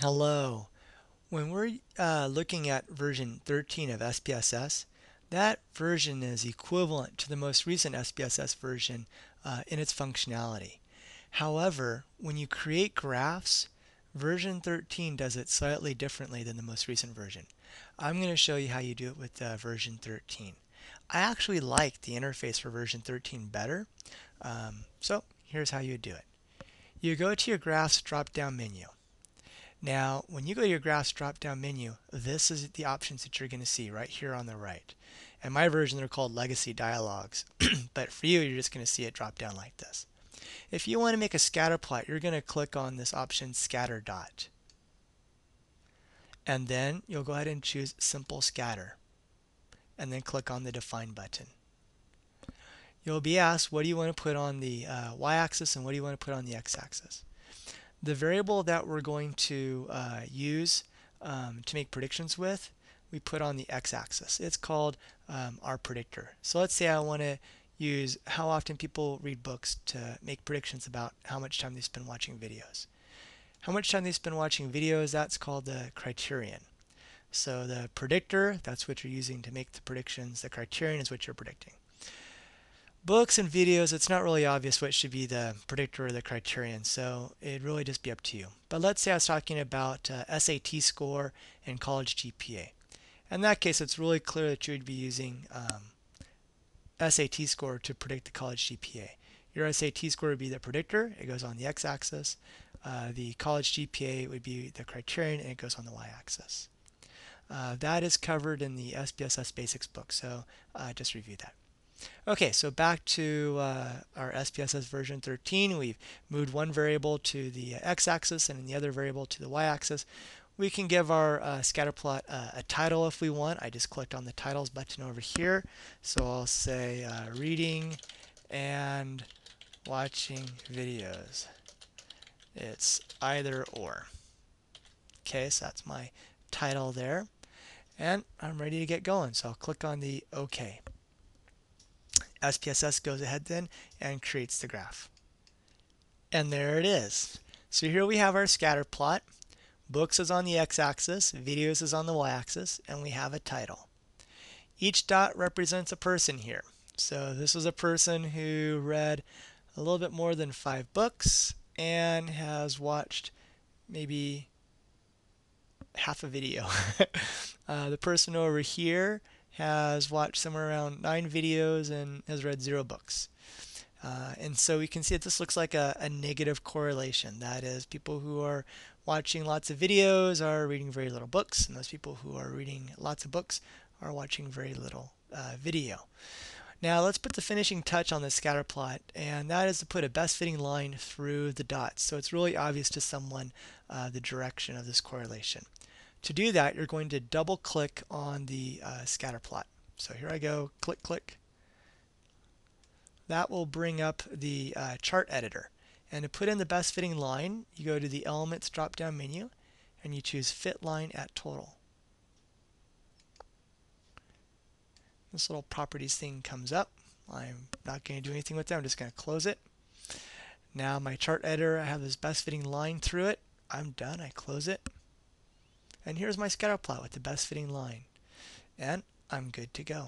Hello. When we're looking at version 13 of SPSS, that version is equivalent to the most recent SPSS version in its functionality. However, when you create graphs, version 13 does it slightly differently than the most recent version. I'm going to show you how you do it with version 13. I actually like the interface for version 13 better, so here's how you do it. You go to your graphs drop-down menu. Now, when you go to your graphs drop-down menu, this is the options that you're going to see right here on the right. In my version, they're called legacy dialogues, but for you, you're just going to see it drop down like this. If you want to make a scatter plot, you're going to click on this option scatter dot. And then you'll go ahead and choose simple scatter. And then click on the define button. You'll be asked, what do you want to put on the y-axis and what do you want to put on the x-axis? The variable that we're going to use to make predictions with, we put on the x-axis. It's called our predictor. So let's say I want to use how often people read books to make predictions about how much time they spend watching videos. How much time they spend watching videos, that's called the criterion. So the predictor, that's what you're using to make the predictions. The criterion is what you're predicting. Books and videos, it's not really obvious what should be the predictor or the criterion, so it'd really just be up to you. But let's say I was talking about SAT score and college GPA. In that case, it's really clear that you would be using SAT score to predict the college GPA. Your SAT score would be the predictor, it goes on the x-axis. The college GPA would be the criterion, and it goes on the y-axis. That is covered in the SPSS Basics book, so just review that. Okay, so back to our SPSS version 13. We've moved one variable to the x-axis and the other variable to the y-axis. We can give our scatterplot a title if we want. I just clicked on the titles button over here. So I'll say reading and watching videos. It's either or. Okay, so that's my title there. And I'm ready to get going. So I'll click on the OK. SPSS goes ahead then and creates the graph. And there it is. So here we have our scatter plot. Books is on the x-axis, videos is on the y-axis, and we have a title. Each dot represents a person here. So this is a person who read a little bit more than 5 books and has watched maybe half a video. The person over here has watched somewhere around 9 videos and has read 0 books. And so we can see that this looks like a negative correlation. That is, people who are watching lots of videos are reading very little books, and those people who are reading lots of books are watching very little video. Now let's put the finishing touch on the scatter plot, and that is to put a best fitting line through the dots. So it's really obvious to someone the direction of this correlation. To do that, you're going to double click on the scatter plot. So here I go, click, click. That will bring up the chart editor. And to put in the best fitting line, you go to the Elements drop-down menu and you choose Fit Line at Total. This little properties thing comes up. I'm not going to do anything with that. I'm just going to close it. Now my chart editor, I have this best fitting line through it. I'm done. I close it. And here's my scatter plot with the best fitting line. And I'm good to go.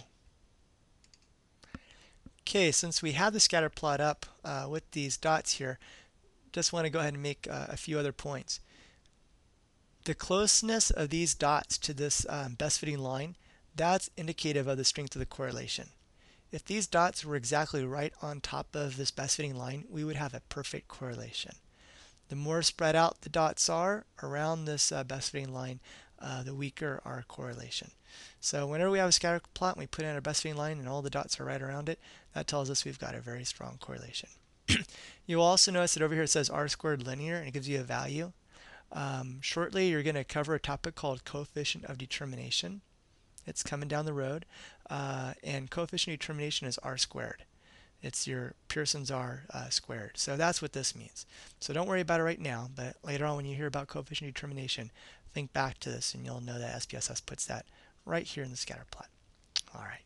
Okay, since we have the scatter plot up with these dots here, just want to go ahead and make a few other points. The closeness of these dots to this best fitting line, that's indicative of the strength of the correlation. If these dots were exactly right on top of this best fitting line, we would have a perfect correlation. The more spread out the dots are around this best fitting line, the weaker our correlation. So whenever we have a scatter plot and we put in our best fitting line and all the dots are right around it, that tells us we've got a very strong correlation. You'll also notice that over here it says r squared linear and it gives you a value. Shortly you're going to cover a topic called coefficient of determination. It's coming down the road, and coefficient of determination is r squared. It's your Pearson's R squared. So that's what this means. So don't worry about it right now, but later on when you hear about coefficient of determination, think back to this and you'll know that SPSS puts that right here in the scatter plot. All right.